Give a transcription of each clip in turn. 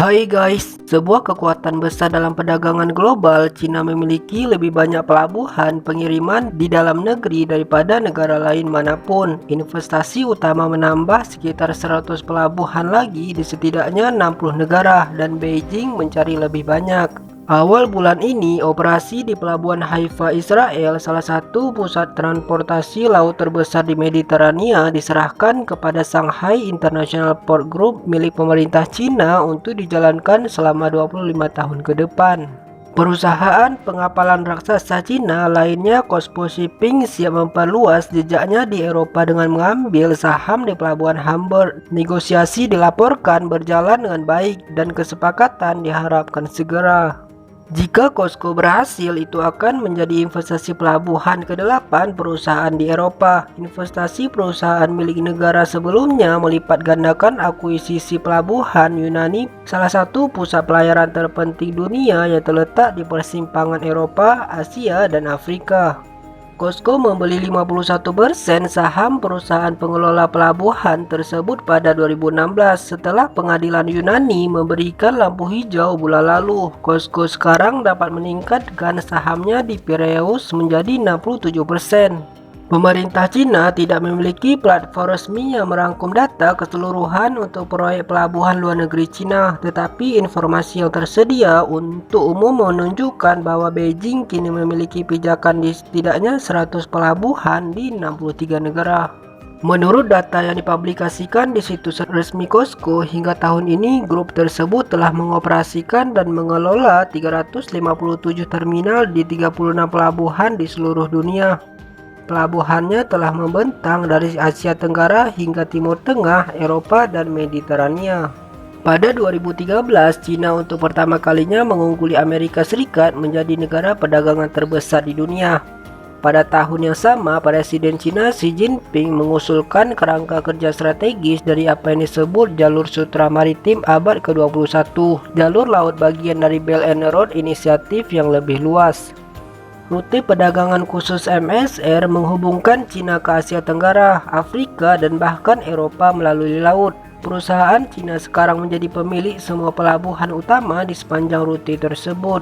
Hai guys, sebuah kekuatan besar dalam perdagangan global, Cina memiliki lebih banyak pelabuhan pengiriman di dalam negeri daripada negara lain manapun. Investasi utama menambah sekitar 100 pelabuhan lagi di setidaknya 60 negara dan Beijing mencari lebih banyak. Awal bulan ini, operasi di Pelabuhan Haifa, Israel, salah satu pusat transportasi laut terbesar di Mediterania, diserahkan kepada Shanghai International Port Group milik pemerintah Cina untuk dijalankan selama 25 tahun ke depan. Perusahaan pengapalan raksasa Cina lainnya, COSCO Shipping, siap memperluas jejaknya di Eropa dengan mengambil saham di Pelabuhan Hamburg. Negosiasi dilaporkan berjalan dengan baik dan kesepakatan diharapkan segera. Jika COSCO berhasil, itu akan menjadi investasi pelabuhan ke-8 perusahaan di Eropa. Investasi perusahaan milik negara sebelumnya melipat gandakan akuisisi pelabuhan Yunani, salah satu pusat pelayaran terpenting dunia yang terletak di persimpangan Eropa, Asia, dan Afrika. COSCO membeli 51% saham perusahaan pengelola pelabuhan tersebut pada 2016 setelah pengadilan Yunani memberikan lampu hijau bulan lalu. COSCO sekarang dapat meningkatkan sahamnya di Piraeus menjadi 67%. Pemerintah Cina tidak memiliki platform resmi yang merangkum data keseluruhan untuk proyek pelabuhan luar negeri Cina, tetapi informasi yang tersedia untuk umum menunjukkan bahwa Beijing kini memiliki pijakan di setidaknya 100 pelabuhan di 63 negara. Menurut data yang dipublikasikan di situs resmi COSCO, hingga tahun ini grup tersebut telah mengoperasikan dan mengelola 357 terminal di 36 pelabuhan di seluruh dunia. Pelabuhannya telah membentang dari Asia Tenggara hingga Timur Tengah, Eropa, dan Mediterania. Pada 2013, Cina untuk pertama kalinya mengungguli Amerika Serikat menjadi negara perdagangan terbesar di dunia. Pada tahun yang sama, Presiden Cina Xi Jinping mengusulkan kerangka kerja strategis dari apa yang disebut Jalur Sutra Maritim Abad ke-21, jalur laut bagian dari Belt and Road Initiative yang lebih luas. Rute perdagangan khusus MSR menghubungkan Cina ke Asia Tenggara, Afrika, dan bahkan Eropa melalui laut. Perusahaan Cina sekarang menjadi pemilik semua pelabuhan utama di sepanjang rute tersebut.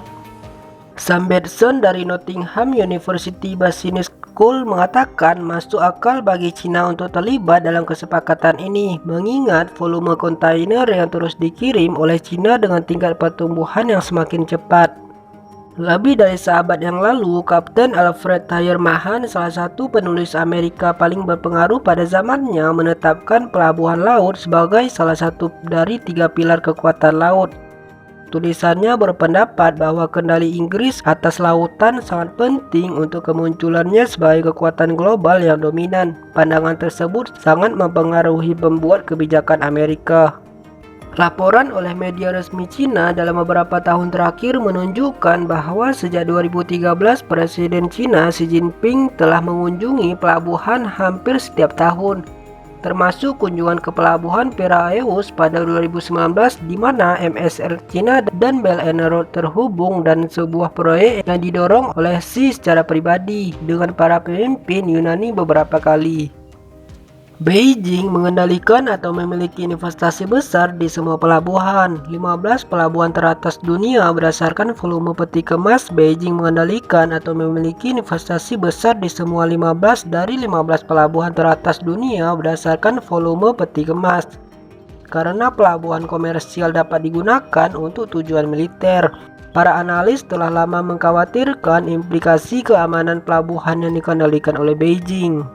Sam Bedson dari Nottingham University Business School mengatakan masuk akal bagi Cina untuk terlibat dalam kesepakatan ini, mengingat volume kontainer yang terus dikirim oleh Cina dengan tingkat pertumbuhan yang semakin cepat. Lebih dari seabad yang lalu, Kapten Alfred Thayer Mahan, salah satu penulis Amerika paling berpengaruh pada zamannya, menetapkan pelabuhan laut sebagai salah satu dari 3 pilar kekuatan laut. Tulisannya berpendapat bahwa kendali Inggris atas lautan sangat penting untuk kemunculannya sebagai kekuatan global yang dominan. Pandangan tersebut sangat mempengaruhi pembuat kebijakan Amerika. Laporan oleh media resmi Cina dalam beberapa tahun terakhir menunjukkan bahwa sejak 2013 Presiden Cina Xi Jinping telah mengunjungi pelabuhan hampir setiap tahun, termasuk kunjungan ke pelabuhan Piraeus pada 2019 di mana MSR Cina dan Belt and Road terhubung, dan sebuah proyek yang didorong oleh Xi secara pribadi dengan para pemimpin Yunani beberapa kali. Beijing mengendalikan atau memiliki investasi besar di semua pelabuhan. 15 pelabuhan teratas dunia berdasarkan volume peti kemas. Beijing mengendalikan atau memiliki investasi besar di semua 15 dari 15 pelabuhan teratas dunia berdasarkan volume peti kemas. Karena pelabuhan komersial dapat digunakan untuk tujuan militer, para analis telah lama mengkhawatirkan implikasi keamanan pelabuhan yang dikendalikan oleh Beijing.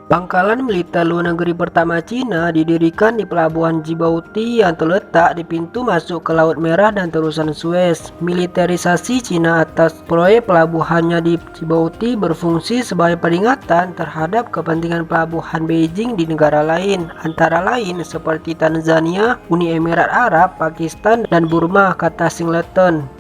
Pangkalan militer luar negeri pertama Cina didirikan di Pelabuhan Djibouti yang terletak di pintu masuk ke Laut Merah dan terusan Suez. Militerisasi Cina atas proyek pelabuhannya di Djibouti berfungsi sebagai peringatan terhadap kepentingan pelabuhan Beijing di negara lain, antara lain seperti Tanzania, Uni Emirat Arab, Pakistan, dan Burma, kata Singleton.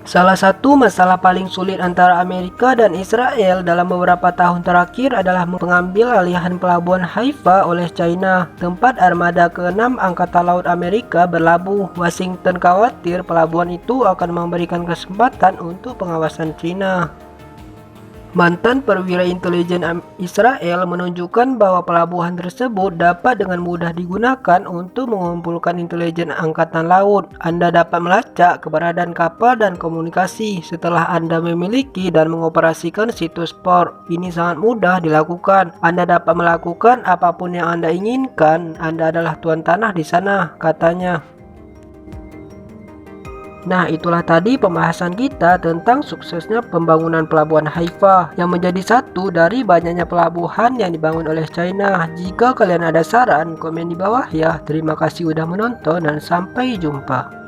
Salah satu masalah paling sulit antara Amerika dan Israel dalam beberapa tahun terakhir adalah pengambil alihan pelabuhan Haifa oleh China, tempat armada ke-6 Angkatan Laut Amerika berlabuh. Washington khawatir pelabuhan itu akan memberikan kesempatan untuk pengawasan China. Mantan perwira intelijen Israel menunjukkan bahwa pelabuhan tersebut dapat dengan mudah digunakan untuk mengumpulkan intelijen angkatan laut. Anda dapat melacak keberadaan kapal dan komunikasi setelah Anda memiliki dan mengoperasikan situs port. Ini sangat mudah dilakukan. Anda dapat melakukan apapun yang Anda inginkan. Anda adalah tuan tanah di sana, katanya. Nah, itulah tadi pembahasan kita tentang suksesnya pembangunan pelabuhan Haifa yang menjadi satu dari banyaknya pelabuhan yang dibangun oleh China. Jika kalian ada saran, komen di bawah ya. Terima kasih udah menonton dan sampai jumpa.